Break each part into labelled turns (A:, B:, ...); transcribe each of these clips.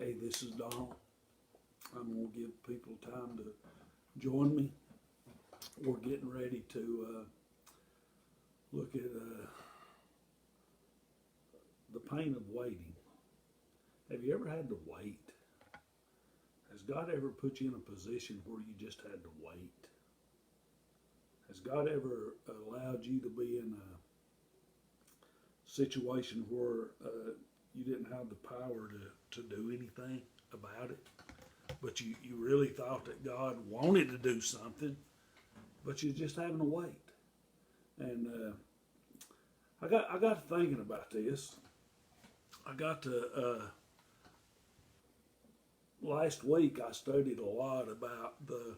A: Hey, this is Donald. I'm going to give people time to join me. We're getting ready to look at the pain of waiting. Have you ever had to wait? Has God ever put you in a position where you just had to wait? Has God ever allowed you to be in a situation where you didn't have the power to do anything about it, but you really thought that God wanted to do something, but you're just having to wait? And I got to thinking about this. I got to last week I studied a lot about the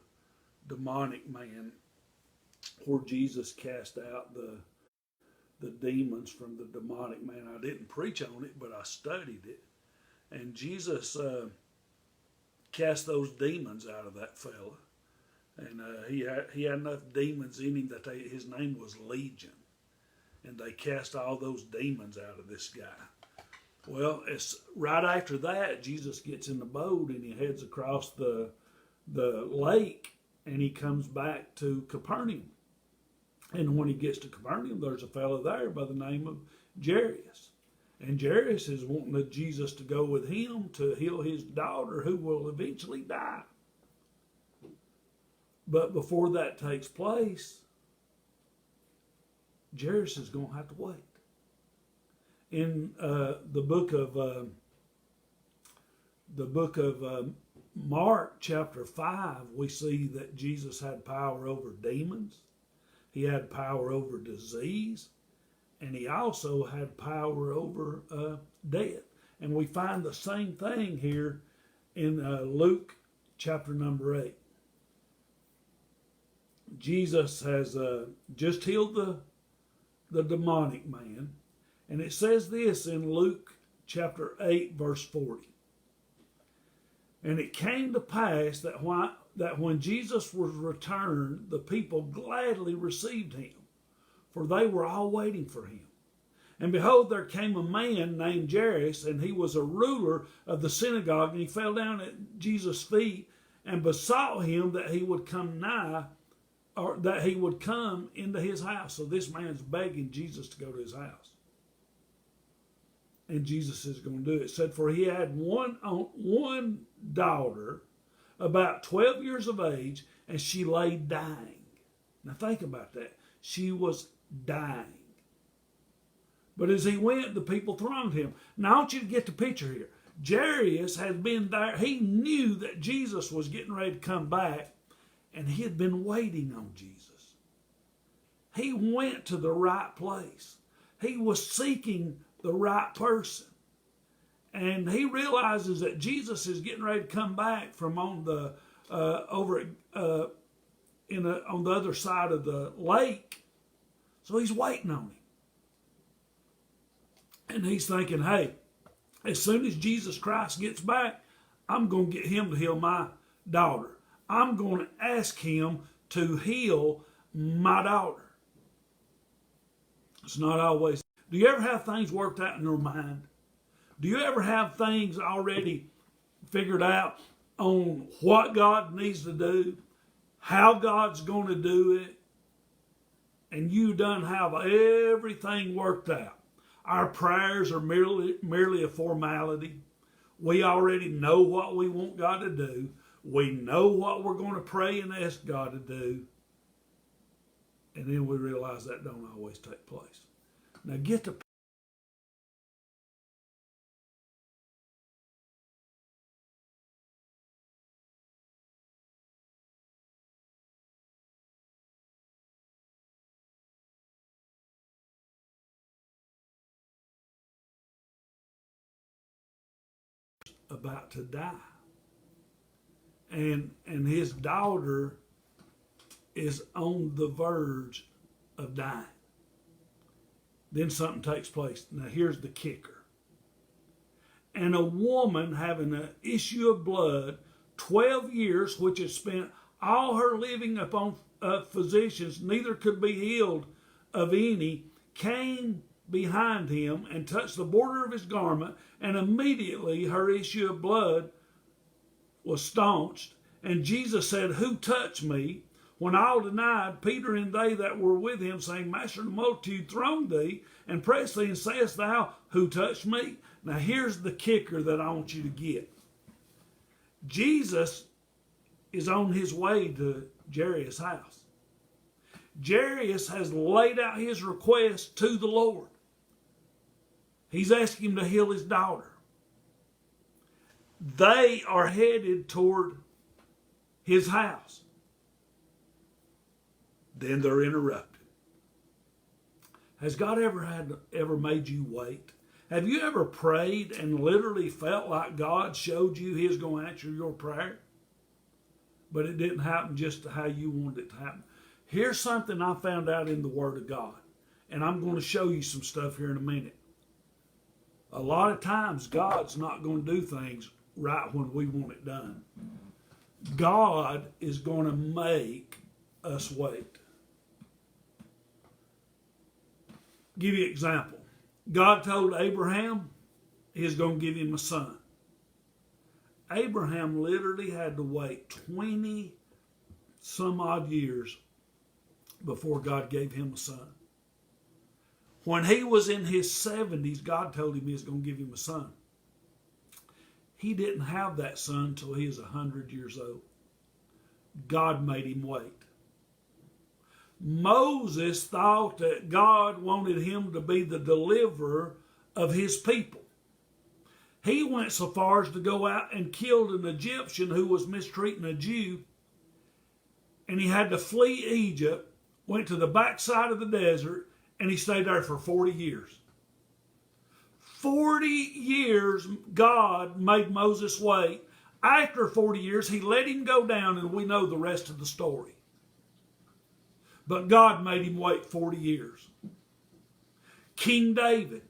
A: demonic man, where Jesus cast out the demons from the demonic man. I didn't preach on it, but I studied it. And Jesus cast those demons out of that fella. And he had enough demons in him that his name was Legion. And they cast all those demons out of this guy. Well, it's right after that, Jesus gets in the boat and he heads across the lake, and he comes back to Capernaum. And when he gets to Capernaum, there's a fellow there by the name of Jairus. And Jairus is wanting Jesus to go with him to heal his daughter, who will eventually die. But before that takes place, Jairus is going to have to wait. In the book of Mark chapter 5, we see that Jesus had power over demons. He had power over disease, and he also had power over death. And we find the same thing here in Luke chapter number 8. Jesus has just healed the demonic man, and it says this in Luke chapter 8, verse 40. And it came to pass that when Jesus was returned, the people gladly received him, for they were all waiting for him. And behold, there came a man named Jairus, and he was a ruler of the synagogue, and he fell down at Jesus' feet and besought him that he would come nigh, or that he would come into his house. So this man's begging Jesus to go to his house. And Jesus is going to do it. It said, for he had one daughter, about 12 years of age, and she lay dying. Now think about that. She was dying. But as he went, the people thronged him. Now I want you to get the picture here. Jairus had been there. He knew that Jesus was getting ready to come back, and he had been waiting on Jesus. He went to the right place. He was seeking the right person. And he realizes that Jesus is getting ready to come back from on the on the other side of the lake. So he's waiting on him. And he's thinking, hey, as soon as Jesus Christ gets back, I'm going to get him to heal my daughter. I'm going to ask him to heal my daughter. It's not always. Do you ever have things worked out in your mind? Do you ever have things already figured out on what God needs to do, how God's going to do it, and you done have everything worked out? Our prayers are merely a formality. We already know what we want God to do. We know what we're going to pray and ask God to do. And then we realize that don't always take place. Now get the about to die. And his daughter is on the verge of dying. Then something takes place. Now here's the kicker. And a woman having an issue of blood, 12 years, which had spent all her living upon physicians, neither could be healed of any, came behind him and touched the border of his garment, and immediately her issue of blood was staunched. And Jesus said, Who touched me? When all denied, Peter and they that were with him, saying, Master, the multitude throng thee and press thee, and sayest thou, Who touched me? Now here's the kicker that I want you to get. Jesus is on his way to Jairus' house. Jairus has laid out his request to the Lord. He's asking him to heal his daughter. They are headed toward his house. Then they're interrupted. Has God ever made you wait? Have you ever prayed and literally felt like God showed you He was going to answer your prayer? But it didn't happen just how you wanted it to happen. Here's something I found out in the Word of God. And I'm going to show you some stuff here in a minute. A lot of times God's not going to do things right when we want it done. God is going to make us wait. Give you an example. God told Abraham He's going to give him a son. Abraham literally had to wait 20 some odd years before God gave him a son. When he was in his 70s, God told him He was going to give him a son. He didn't have that son until he was 100 years old. God made him wait. Moses thought that God wanted him to be the deliverer of his people. He went so far as to go out and killed an Egyptian who was mistreating a Jew, and he had to flee Egypt, went to the backside of the desert, and he stayed there for 40 years. 40 years God made Moses wait. After 40 years, He let him go down, and we know the rest of the story. But God made him wait 40 years. King David.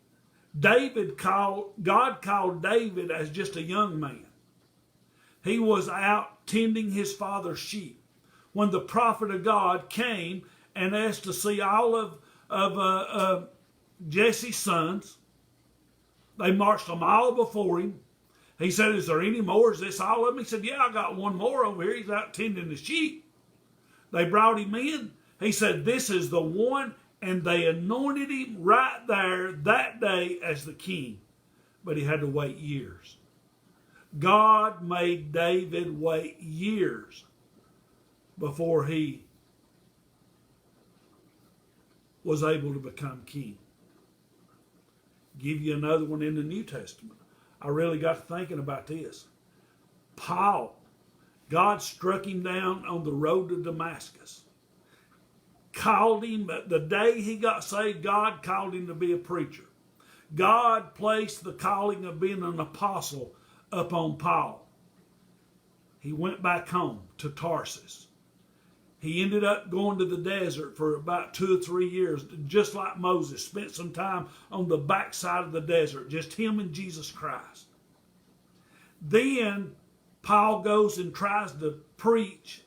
A: God called David as just a young man. He was out tending his father's sheep when the prophet of God came and asked to see all of Jesse's sons. They marched them all before him. He said, Is there any more? Is this all of them? He said, Yeah, I got one more over here. He's out tending the sheep. They brought him in. He said, This is the one, and they anointed him right there that day as the king. But he had to wait years. God made David wait years before he was able to become king. Give you another one in the New Testament. I really got to thinking about this. Paul, God struck him down on the road to Damascus. Called him, but the day he got saved, God called him to be a preacher. God placed the calling of being an apostle upon Paul. He went back home to Tarsus. He ended up going to the desert for about 2 or 3 years, just like Moses, spent some time on the backside of the desert, just him and Jesus Christ. Then Paul goes and tries to preach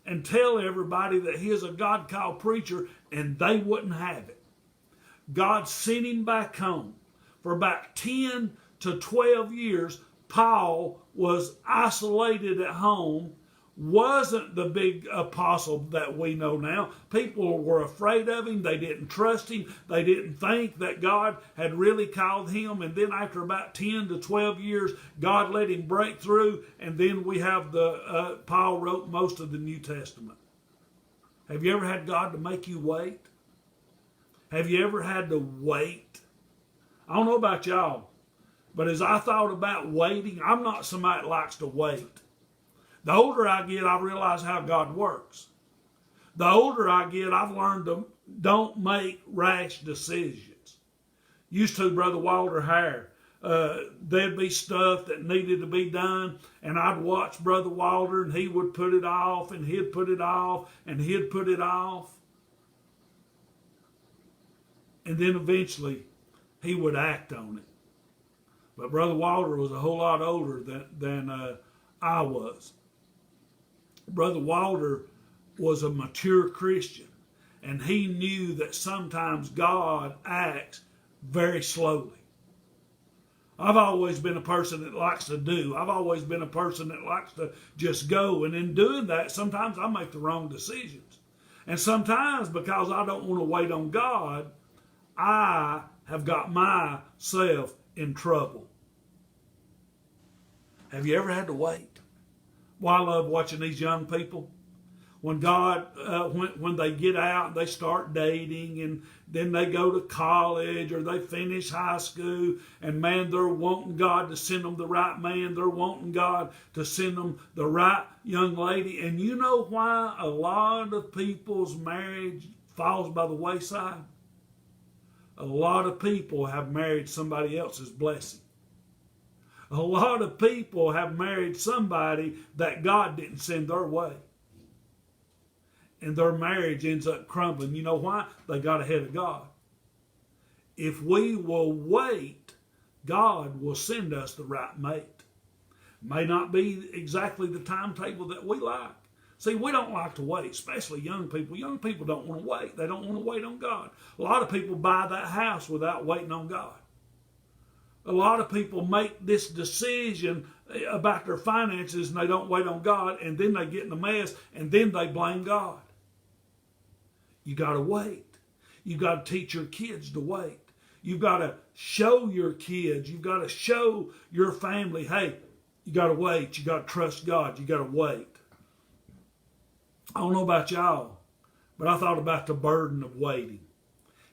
A: and tell everybody that he is a God-called preacher, and they wouldn't have it. God sent him back home. For about 10 to 12 years, Paul was isolated at home, wasn't the big apostle that we know now. People were afraid of him. They didn't trust him. They didn't think that God had really called him. And then after about 10 to 12 years, God let him break through. And then we have Paul wrote most of the New Testament. Have you ever had God to make you wait? Have you ever had to wait? I don't know about y'all, but as I thought about waiting, I'm not somebody that likes to wait. The older I get, I realize how God works. The older I get, I've learned to don't make rash decisions. Used to, Brother Walter Hare, there'd be stuff that needed to be done, and I'd watch Brother Walter, and he would put it off, and he'd put it off, and he'd put it off. And then eventually, he would act on it. But Brother Walter was a whole lot older than I was. Brother Walter was a mature Christian, and he knew that sometimes God acts very slowly. I've always been a person that likes to do. I've always been a person that likes to just go. And in doing that, sometimes I make the wrong decisions. And sometimes because I don't want to wait on God, I have got myself in trouble. Have you ever had to wait? Well, I love watching these young people. When when they get out and they start dating and then they go to college or they finish high school, and man, they're wanting God to send them the right man. They're wanting God to send them the right young lady. And you know why a lot of people's marriage falls by the wayside? A lot of people have married somebody else's blessing. A lot of people have married somebody that God didn't send their way. And their marriage ends up crumbling. You know why? They got ahead of God. If we will wait, God will send us the right mate. May not be exactly the timetable that we like. See, we don't like to wait, especially young people. Young people don't want to wait. They don't want to wait on God. A lot of people buy that house without waiting on God. A lot of people make this decision about their finances and they don't wait on God, and then they get in a mess, and then they blame God. You got to wait. You got to teach your kids to wait. You've got to show your kids. You've got to show your family, hey, you got to wait. You got to trust God. You got to wait. I don't know about y'all, but I thought about the burden of waiting.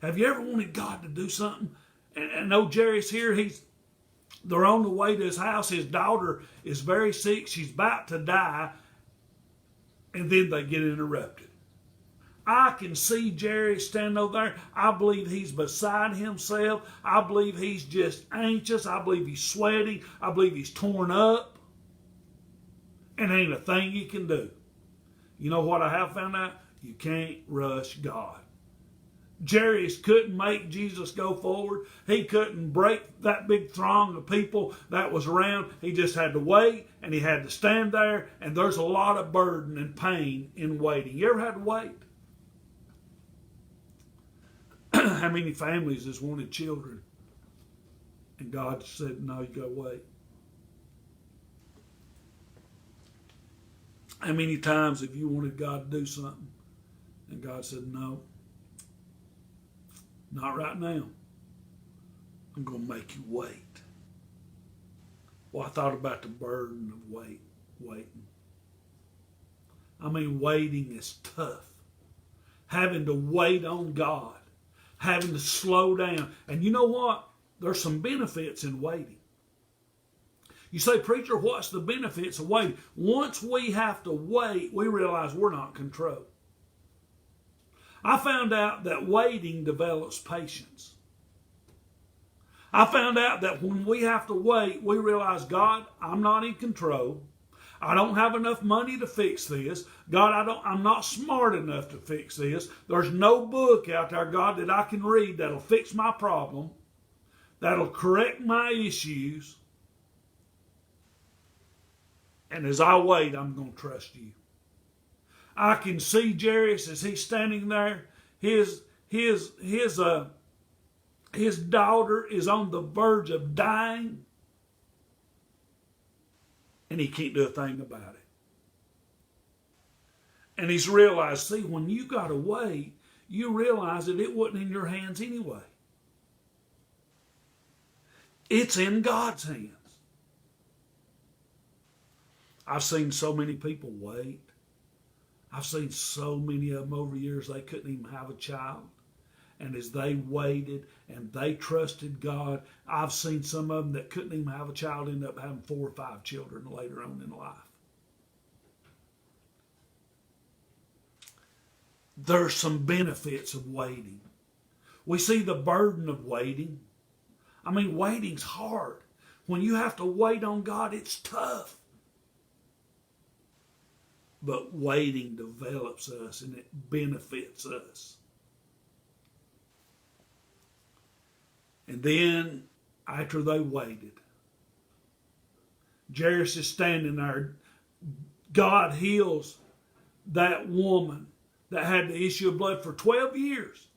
A: Have you ever wanted God to do something? And old Jerry's here. They're on the way to his house. His daughter is very sick. She's about to die. And then they get interrupted. I can see Jerry standing over there. I believe he's beside himself. I believe he's just anxious. I believe he's sweating. I believe he's torn up. And ain't a thing you can do. You know what I have found out? You can't rush God. Jairus couldn't make Jesus go forward. He couldn't break that big throng of people that was around. He just had to wait, and he had to stand there, and there's a lot of burden and pain in waiting. You ever had to wait? How many families has wanted children, and God said, no, you got to wait? How many times have you wanted God to do something, and God said, no, not right now. I'm going to make you wait. Well, I thought about the burden of waiting. I mean, waiting is tough. Having to wait on God. Having to slow down. And you know what? There's some benefits in waiting. You say, preacher, what's the benefits of waiting? Once we have to wait, we realize we're not in control. I found out that waiting develops patience. I found out that when we have to wait, we realize, God, I'm not in control. I don't have enough money to fix this. God, I'm not smart enough to fix this. There's no book out there, God, that I can read that'll fix my problem, that'll correct my issues. And as I wait, I'm going to trust you. I can see Jairus as he's standing there. His daughter is on the verge of dying, and he can't do a thing about it. And he's realized, see, when you got to wait, you realize that it wasn't in your hands anyway. It's in God's hands. I've seen so many people wait. I've seen so many of them over the years, they couldn't even have a child. And as they waited and they trusted God, I've seen some of them that couldn't even have a child end up having 4 or 5 children later on in life. There's some benefits of waiting. We see the burden of waiting. I mean, waiting's hard. When you have to wait on God, it's tough. But waiting develops us and it benefits us. And then, after they waited, Jairus is standing there. God heals that woman that had the issue of blood for 12 years.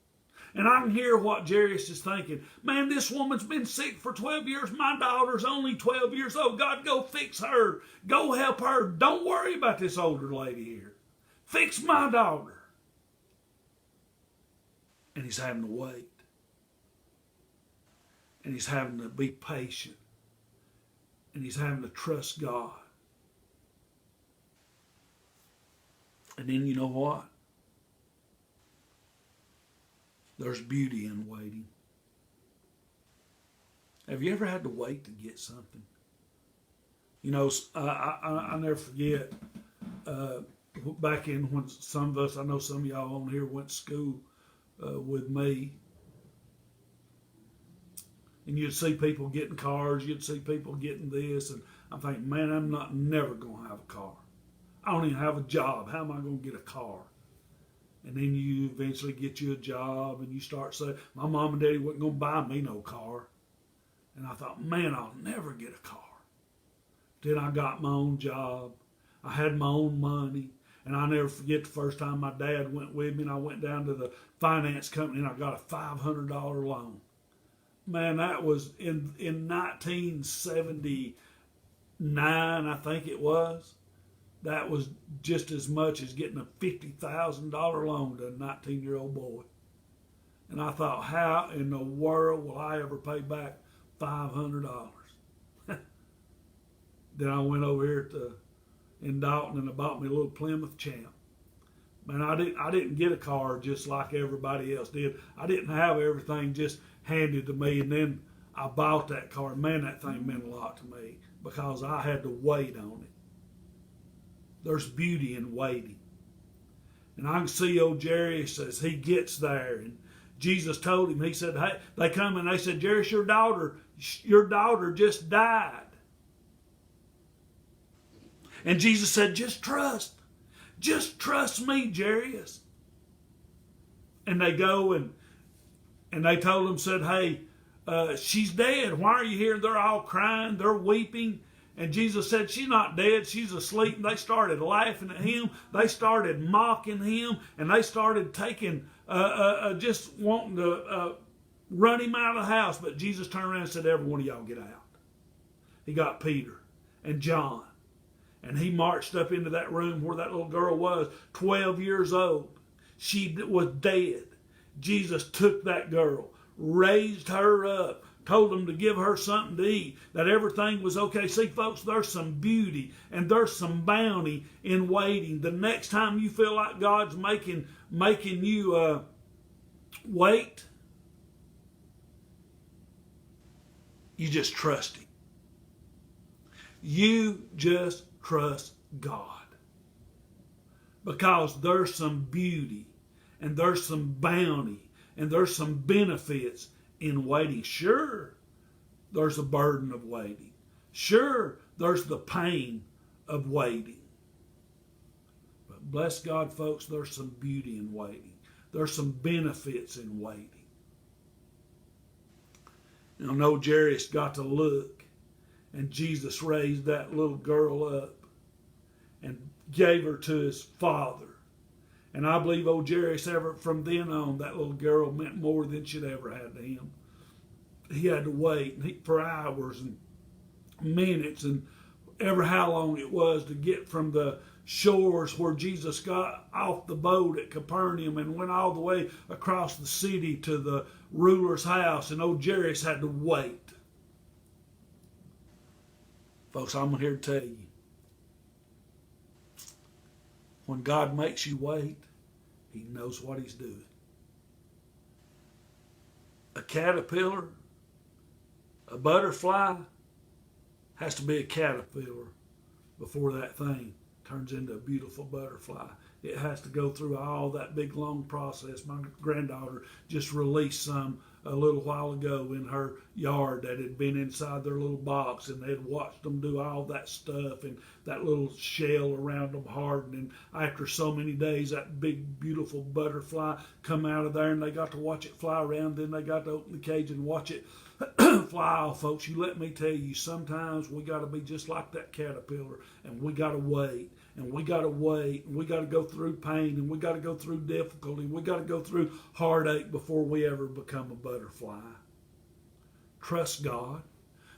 A: And I can hear what Jairus is thinking. Man, this woman's been sick for 12 years. My daughter's only 12 years old. God, go fix her. Go help her. Don't worry about this older lady here. Fix my daughter. And he's having to wait. And he's having to be patient. And he's having to trust God. And then you know what? There's beauty in waiting. Have you ever had to wait to get something? You know, I never forget back in when some of us, I know some of y'all on here went to school with me. And you'd see people getting cars, you'd see people getting this, and I'm thinking, man, I'm never going to have a car. I don't even have a job. How am I going to get a car? And then you eventually get you a job, and you start saying, my mom and daddy wasn't going to buy me no car. And I thought, man, I'll never get a car. Then I got my own job. I had my own money. And I'll never forget the first time my dad went with me, and I went down to the finance company, and I got a $500 loan. Man, that was in 1979, I think it was. That was just as much as getting a $50,000 loan to a 19-year-old boy. And I thought, how in the world will I ever pay back $500? Then I went over here in Dalton and I bought me a little Plymouth Champ. Man, I didn't get a car just like everybody else did. I didn't have everything just handed to me, and then I bought that car. Man, that thing meant a lot to me because I had to wait on it. There's beauty in waiting. And I can see old Jairus as he gets there, and Jesus told him, he said, hey, they come and they said, Jairus, your daughter just died. And Jesus said, just trust me, Jairus. And they go and they told him, said, hey, she's dead. Why are you here? They're all crying, they're weeping. And Jesus said, she's not dead, she's asleep. And they started laughing at him. They started mocking him. And they started taking, just wanting to run him out of the house. But Jesus turned around and said, every one of y'all get out. He got Peter and John. And he marched up into that room where that little girl was, 12 years old. She was dead. Jesus took that girl, raised her up, told them to give her something to eat, that everything was okay. See, folks, there's some beauty and there's some bounty in waiting. The next time you feel like God's making you wait, you just trust Him. You just trust God. Because there's some beauty and there's some bounty and there's some benefits in waiting. Sure, there's a burden of waiting. Sure, there's the pain of waiting. But bless God, folks, there's some beauty in waiting. There's some benefits in waiting. Now, no, Jairus got to look, and Jesus raised that little girl up and gave her to his father. And I believe old Jairus, ever from then on, that little girl meant more than she'd ever had to him. He had to wait for hours and minutes and ever how long it was to get from the shores where Jesus got off the boat at Capernaum and went all the way across the city to the ruler's house. And old Jairus had to wait. Folks, I'm here to tell you, when God makes you wait, He knows what He's doing. A caterpillar, a butterfly, has to be a caterpillar before that thing turns into a beautiful butterfly. It has to go through all that big long process. My granddaughter just released some a little while ago in her yard that had been inside their little box, and they had watched them do all that stuff, and that little shell around them hardened, and after so many days that big beautiful butterfly come out of there, and they got to watch it fly around. Then they got to open the cage and watch it fly off. Folks, you let me tell you, sometimes we got to be just like that caterpillar, and we got to wait, and we got to wait, and we got to go through pain, and we got to go through difficulty, and we got to go through heartache before we ever become a butterfly. Trust God.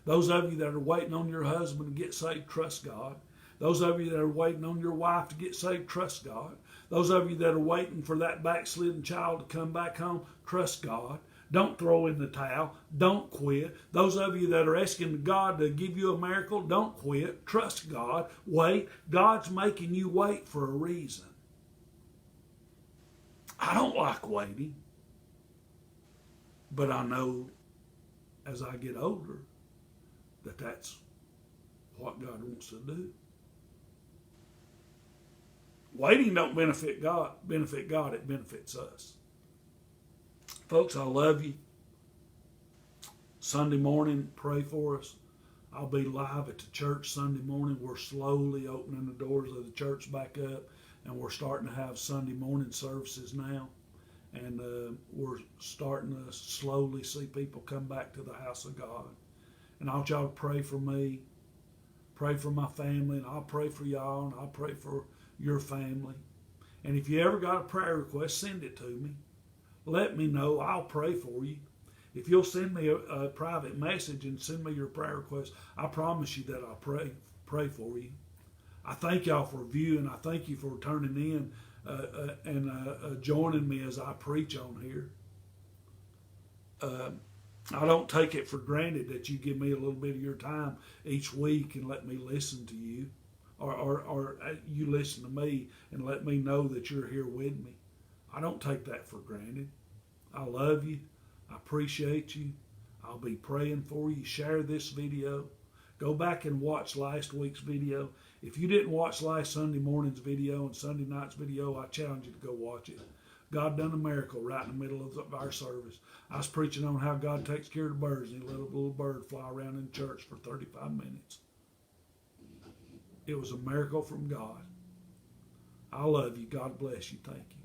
A: Those of you that are waiting on your husband to get saved, trust God. Those of you that are waiting on your wife to get saved, trust God. Those of you that are waiting for that backslidden child to come back home, trust God. Don't throw in the towel. Don't quit. Those of you that are asking God to give you a miracle, don't quit. Trust God. Wait. God's making you wait for a reason. I don't like waiting, but I know as I get older that that's what God wants to do. Waiting don't benefit God, it benefits us. Folks, I love you. Sunday morning, pray for us. I'll be live at the church Sunday morning. We're slowly opening the doors of the church back up, and we're starting to have Sunday morning services now. And we're starting to slowly see people come back to the house of God. And I want y'all to pray for me, pray for my family, and I'll pray for y'all, and I'll pray for your family. And if you ever got a prayer request, send it to me. Let me know. I'll pray for you. If you'll send me a private message and send me your prayer request, I promise you that I'll pray for you. I thank y'all for viewing. I thank you for turning in and joining me as I preach on here. I don't take it for granted that you give me a little bit of your time each week and let me listen to you, or you listen to me and let me know that you're here with me. I don't take that for granted. I love you. I appreciate you. I'll be praying for you. Share this video. Go back and watch last week's video. If you didn't watch last Sunday morning's video and Sunday night's video, I challenge you to go watch it. God done a miracle right in the middle of our service. I was preaching on how God takes care of the birds, and He let a little bird fly around in church for 35 minutes. It was a miracle from God. I love you. God bless you. Thank you.